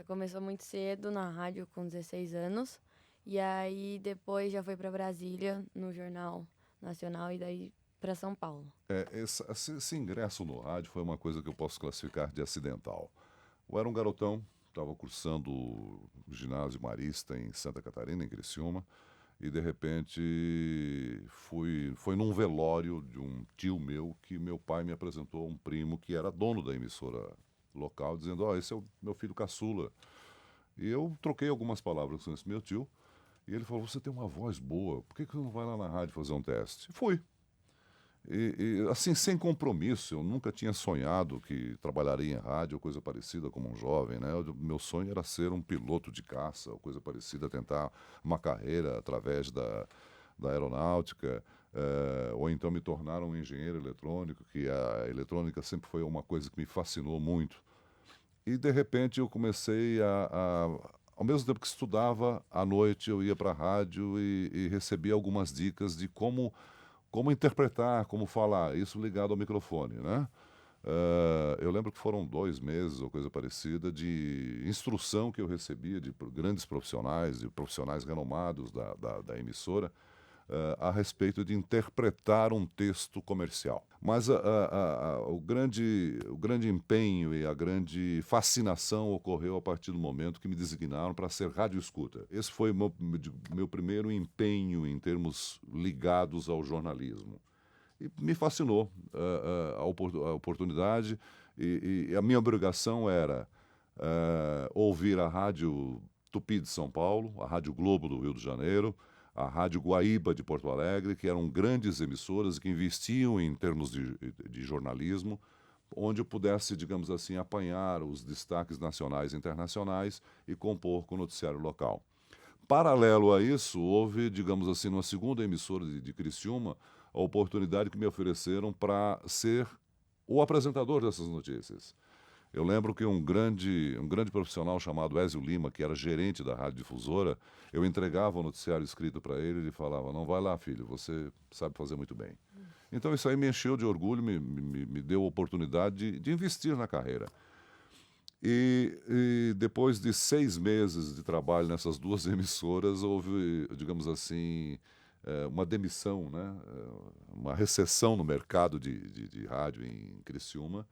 começou muito cedo na rádio, com 16 anos. E aí depois já foi para Brasília, no Jornal Nacional, e daí para São Paulo. Esse ingresso no rádio foi uma coisa que eu posso classificar de acidental. Eu era um garotão, estava cursando o ginásio marista em Santa Catarina, em Criciúma, e de repente foi num velório de um tio meu que meu pai me apresentou a um primo que era dono da emissora local, dizendo: Ó, esse é o meu filho caçula. E eu troquei algumas palavras com esse meu tio, e ele falou: Você tem uma voz boa, por que você não vai lá na rádio fazer um teste? Fui. Assim, sem compromisso, eu nunca tinha sonhado que trabalharia em rádio ou coisa parecida como um jovem, né? Meu sonho era ser um piloto de caça ou coisa parecida, tentar uma carreira através da aeronáutica, ou então me tornar um engenheiro eletrônico, que a eletrônica sempre foi uma coisa que me fascinou muito. E, de repente, eu comecei ao mesmo tempo que estudava, à noite eu ia para a rádio e recebia algumas dicas de como interpretar, como falar, isso ligado ao microfone, né? Eu lembro que foram 2 meses ou coisa parecida de instrução que eu recebia de grandes profissionais, de profissionais renomados da emissora, a respeito de interpretar um texto comercial. Mas o grande empenho e a grande fascinação ocorreu a partir do momento que me designaram para ser radioescuta. Esse foi o meu primeiro empenho em termos ligados ao jornalismo. E me fascinou a oportunidade, e a minha obrigação era ouvir a Rádio Tupi de São Paulo, a Rádio Globo do Rio de Janeiro, a Rádio Guaíba de Porto Alegre, que eram grandes emissoras que investiam em termos de jornalismo, onde eu pudesse, digamos assim, apanhar os destaques nacionais e internacionais e compor com o noticiário local. Paralelo a isso, houve, digamos assim, numa segunda emissora de Criciúma, a oportunidade que me ofereceram para ser o apresentador dessas notícias. Eu lembro que um grande profissional chamado Ézio Lima, que era gerente da rádio difusora, eu entregava o noticiário escrito para ele e ele falava: Não, vai lá, filho, você sabe fazer muito bem. Então isso aí me encheu de orgulho, me deu a oportunidade de investir na carreira. E depois de 6 meses de trabalho nessas duas emissoras, houve, digamos assim, uma demissão, né? Uma recessão no mercado de rádio em Criciúma.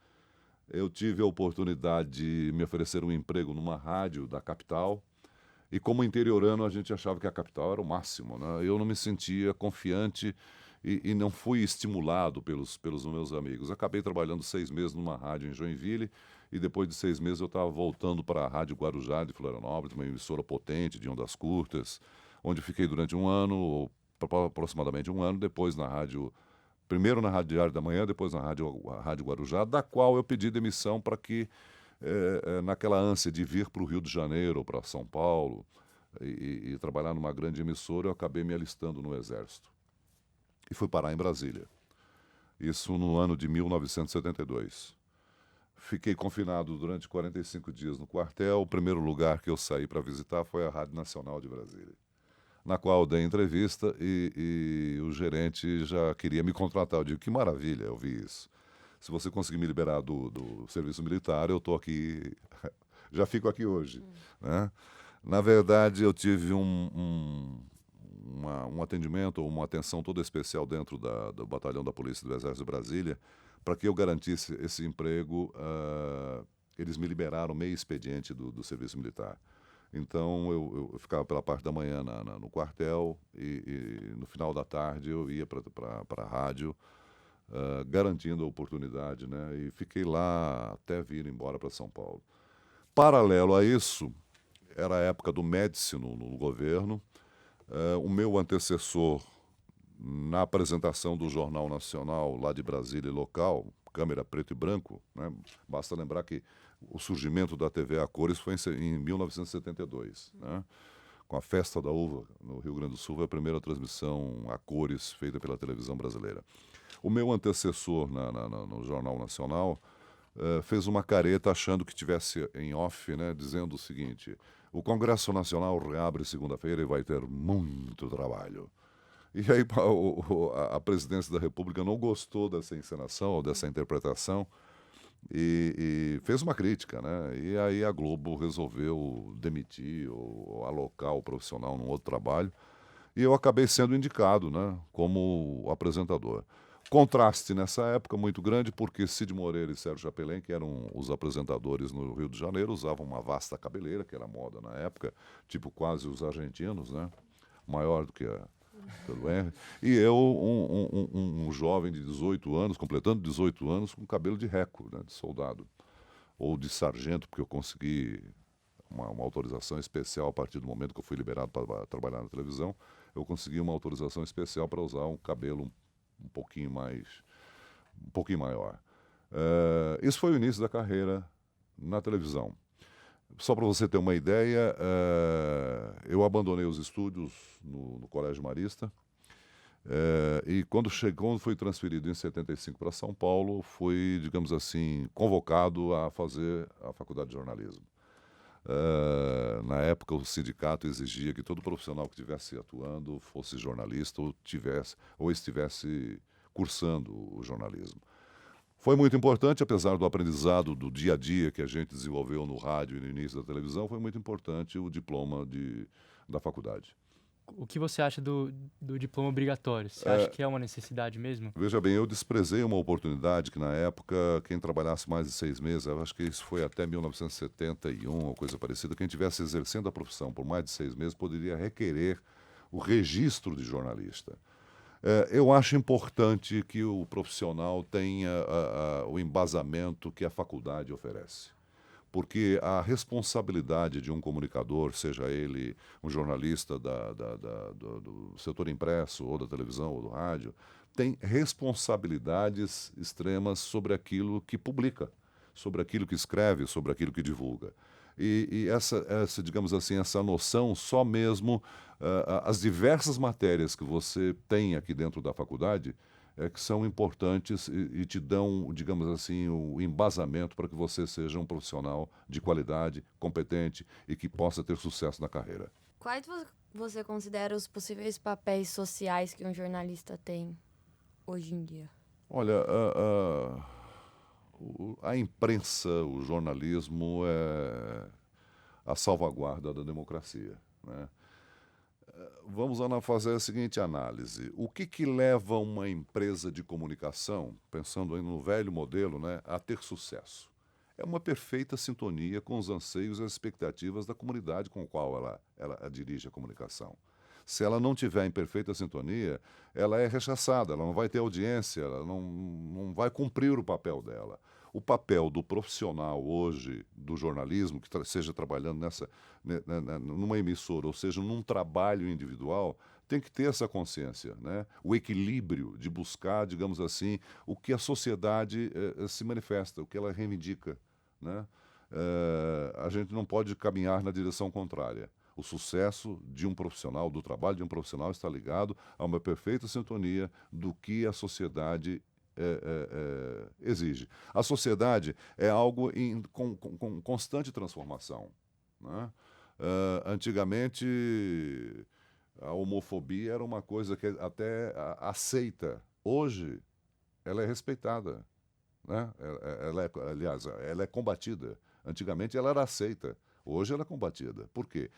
Eu tive a oportunidade de me oferecer um emprego numa rádio da capital. E como interiorano, a gente achava que a capital era o máximo, né? Eu não me sentia confiante e não fui estimulado pelos meus amigos. Acabei trabalhando 6 meses numa rádio em Joinville e depois de 6 meses eu estava voltando para a Rádio Guarujá de Florianópolis, uma emissora potente de ondas curtas, onde fiquei durante um ano, ou aproximadamente um ano, depois na rádio, primeiro na Rádio Diário da Manhã, depois na Rádio Guarujá, da qual eu pedi demissão para que naquela ânsia de vir para o Rio de Janeiro ou para São Paulo e trabalhar numa grande emissora, eu acabei me alistando no Exército. E fui parar em Brasília. Isso no ano de 1972. Fiquei confinado durante 45 dias no quartel. O primeiro lugar que eu saí para visitar foi a Rádio Nacional de Brasília, na qual eu dei entrevista e o gerente já queria me contratar. Eu digo: que maravilha, eu vi isso. Se você conseguir me liberar do serviço militar, eu estou aqui, já fico aqui hoje. Né? Na verdade, eu tive um atendimento, ou uma atenção toda especial dentro do batalhão da Polícia do Exército de Brasília, para que eu garantisse esse emprego. Eles me liberaram meio expediente do serviço militar. Então, eu ficava pela parte da manhã no quartel e no final da tarde eu ia para a rádio, garantindo a oportunidade, né? E fiquei lá até vir embora para São Paulo. Paralelo a isso, era a época do Médici no governo. O meu antecessor, na apresentação do Jornal Nacional lá de Brasília local, câmera preto e branco, né? Basta lembrar que o surgimento da TV a cores foi em 1972, né? Com a Festa da Uva no Rio Grande do Sul, foi a primeira transmissão a cores feita pela televisão brasileira. O meu antecessor no Jornal Nacional fez uma careta achando que tivesse em off, né, dizendo o seguinte: o Congresso Nacional reabre segunda-feira e vai ter muito trabalho. E aí a presidência da República não gostou dessa encenação ou dessa interpretação e fez uma crítica, né? E aí a Globo resolveu demitir ou alocar o profissional num outro trabalho. E eu acabei sendo indicado, né, como apresentador. Contraste nessa época muito grande, porque Cid Moreira e Sérgio Chapelin, que eram os apresentadores no Rio de Janeiro, usavam uma vasta cabeleira, que era moda na época, tipo quase os argentinos, né? Maior do que a pelo Henry. E eu, um jovem de 18 anos, completando 18 anos, com cabelo de reco, né, de soldado. Ou de sargento, porque eu consegui uma autorização especial a partir do momento que eu fui liberado para trabalhar na televisão. Eu consegui uma autorização especial para usar um cabelo um pouquinho um pouquinho maior. Isso foi o início da carreira na televisão. Só para você ter uma ideia, eu abandonei os estudos no Colégio Marista, e quando fui transferido em 75 para São Paulo, fui, digamos assim, convocado a fazer a faculdade de jornalismo. Na época, o sindicato exigia que todo profissional que estivesse atuando fosse jornalista ou estivesse cursando o jornalismo. Foi muito importante, apesar do aprendizado do dia a dia que a gente desenvolveu no rádio e no início da televisão, foi muito importante o diploma da faculdade. O que você acha do diploma obrigatório? Você acha que é uma necessidade mesmo? Veja bem, eu desprezei uma oportunidade que, na época, quem trabalhasse mais de 6 meses, eu acho que isso foi até 1971 ou coisa parecida, quem estivesse exercendo a profissão por mais de 6 meses poderia requerer o registro de jornalista. Eu acho importante que o profissional tenha o embasamento que a faculdade oferece. Porque a responsabilidade de um comunicador, seja ele um jornalista do setor impresso, ou da televisão, ou do rádio, tem responsabilidades extremas sobre aquilo que publica, sobre aquilo que escreve, sobre aquilo que divulga. E essa, digamos assim, essa noção, só mesmo as diversas matérias que você tem aqui dentro da faculdade que são importantes e te dão, digamos assim, o embasamento para que você seja um profissional de qualidade, competente e que possa ter sucesso na carreira. Quais você considera os possíveis papéis sociais que um jornalista tem hoje em dia? Olha, a imprensa, o jornalismo é a salvaguarda da democracia, né? Vamos fazer a seguinte análise. O que leva uma empresa de comunicação, pensando aí no velho modelo, né, a ter sucesso? É uma perfeita sintonia com os anseios e as expectativas da comunidade com a qual ela dirige a comunicação. Se ela não tiver em perfeita sintonia, ela é rechaçada, ela não vai ter audiência, ela não vai cumprir o papel dela. O papel do profissional hoje, do jornalismo, que seja trabalhando numa emissora, ou seja, num trabalho individual, tem que ter essa consciência, né? O equilíbrio de buscar, digamos assim, o que a sociedade se manifesta, o que ela reivindica, né? A gente não pode caminhar na direção contrária. O sucesso de um profissional, do trabalho de um profissional, está ligado a uma perfeita sintonia do que a sociedade exige. A sociedade é algo com constante transformação, né? Antigamente, a homofobia era uma coisa que até aceita. Hoje, ela é respeitada, né? Aliás, ela é combatida. Antigamente, ela era aceita. Hoje, ela é combatida. Por quê?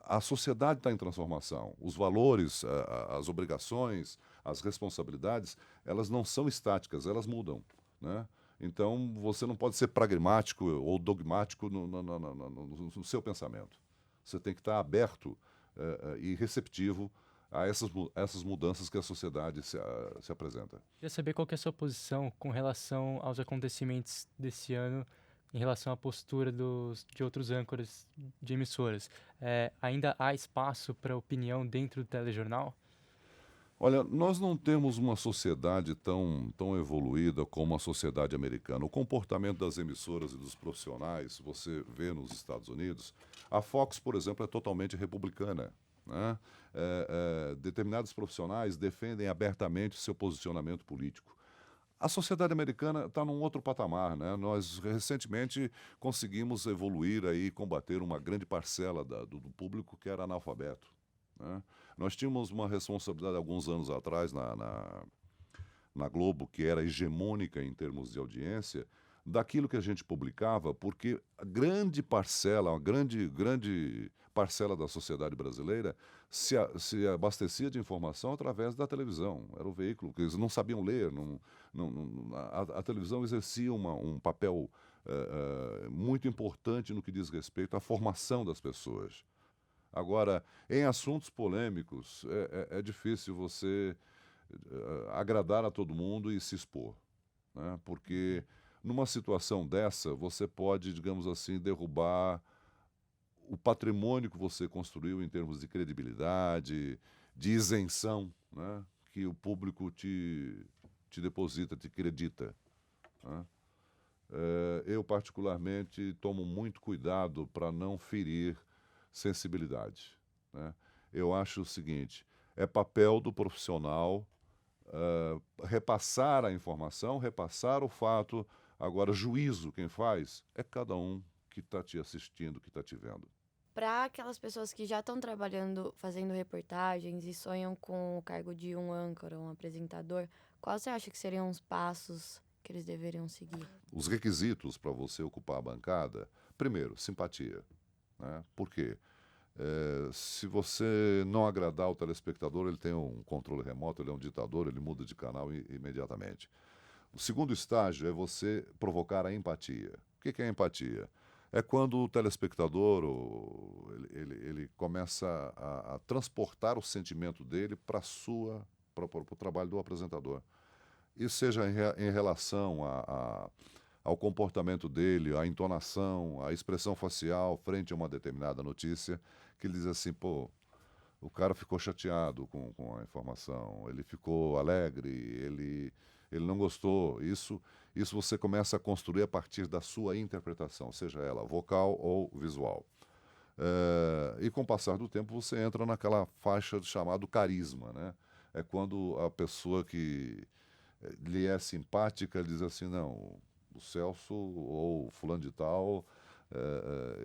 A sociedade está em transformação. Os valores, as obrigações, as responsabilidades, elas não são estáticas, elas mudam, né? Então, você não pode ser pragmático ou dogmático no seu pensamento. Você tem que estar aberto e receptivo a essas mudanças que a sociedade se apresenta. Queria saber qual que é a sua posição com relação aos acontecimentos desse ano, em relação à postura de outros âncoras de emissoras. Ainda há espaço para opinião dentro do telejornal? Olha, nós não temos uma sociedade tão evoluída como a sociedade americana. O comportamento das emissoras e dos profissionais, você vê nos Estados Unidos, a Fox, por exemplo, é totalmente republicana, né? Determinados profissionais defendem abertamente seu posicionamento político. A sociedade americana está num outro patamar, né? Nós recentemente conseguimos evoluir aí, combater uma grande parcela do público que era analfabeto, né? Nós tínhamos uma responsabilidade alguns anos atrás na Globo, que era hegemônica em termos de audiência, daquilo que a gente publicava, porque a grande parcela, uma grande parcela da sociedade brasileira se abastecia de informação através da televisão. Era o veículo, que eles não sabiam ler, a televisão exercia um papel muito importante no que diz respeito à formação das pessoas. Agora, em assuntos polêmicos, é difícil você agradar a todo mundo e se expor, né? Porque numa situação dessa, você pode, digamos assim, derrubar o patrimônio que você construiu em termos de credibilidade, de isenção, né? Que o público te deposita, te acredita, né? Eu, particularmente, tomo muito cuidado para não ferir sensibilidade, né? Eu acho o seguinte: é papel do profissional repassar a informação, repassar o fato. Agora, juízo, quem faz é cada um que está te assistindo, que está te vendo. Para aquelas pessoas que já estão trabalhando, fazendo reportagens e sonham com o cargo de um âncora, um apresentador, qual você acha que seriam os passos que eles deveriam seguir? Os requisitos para você ocupar a bancada: primeiro, simpatia, né? Por quê? Se você não agradar o telespectador, ele tem um controle remoto, ele é um ditador, ele muda de canal imediatamente. O segundo estágio é você provocar a empatia. O que é a empatia? É quando o telespectador ele começa a transportar o sentimento dele para o trabalho do apresentador. Isso seja em relação ao comportamento dele, à entonação, à expressão facial frente a uma determinada notícia, que ele diz assim: pô, o cara ficou chateado com a informação, ele ficou alegre, ele não gostou. Isso você começa a construir a partir da sua interpretação, seja ela vocal ou visual. E com o passar do tempo você entra naquela faixa chamado carisma, né? É quando a pessoa que lhe é simpática diz assim: não, o Celso ou fulano de tal,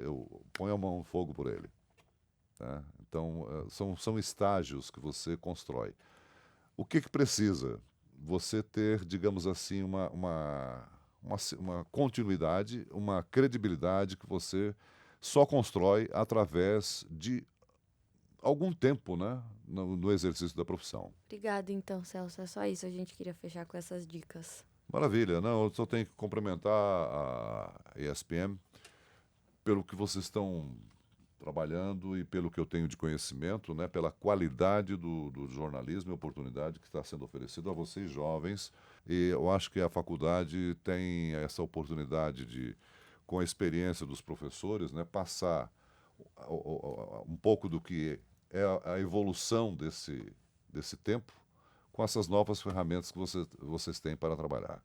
eu ponho a mão no fogo por ele, tá? Então, são estágios que você constrói. O que precisa? Você ter, digamos assim, uma continuidade, uma credibilidade que você só constrói através de algum tempo, né, no exercício da profissão. Obrigada, então, Celso. É só isso. A gente queria fechar com essas dicas. Maravilha. Não, eu só tenho que cumprimentar a ESPM pelo que vocês estão trabalhando e pelo que eu tenho de conhecimento, né, pela qualidade do jornalismo e oportunidade que está sendo oferecido a vocês jovens. E eu acho que a faculdade tem essa oportunidade de, com a experiência dos professores, né, passar um pouco do que é a evolução desse tempo com essas novas ferramentas que vocês têm para trabalhar.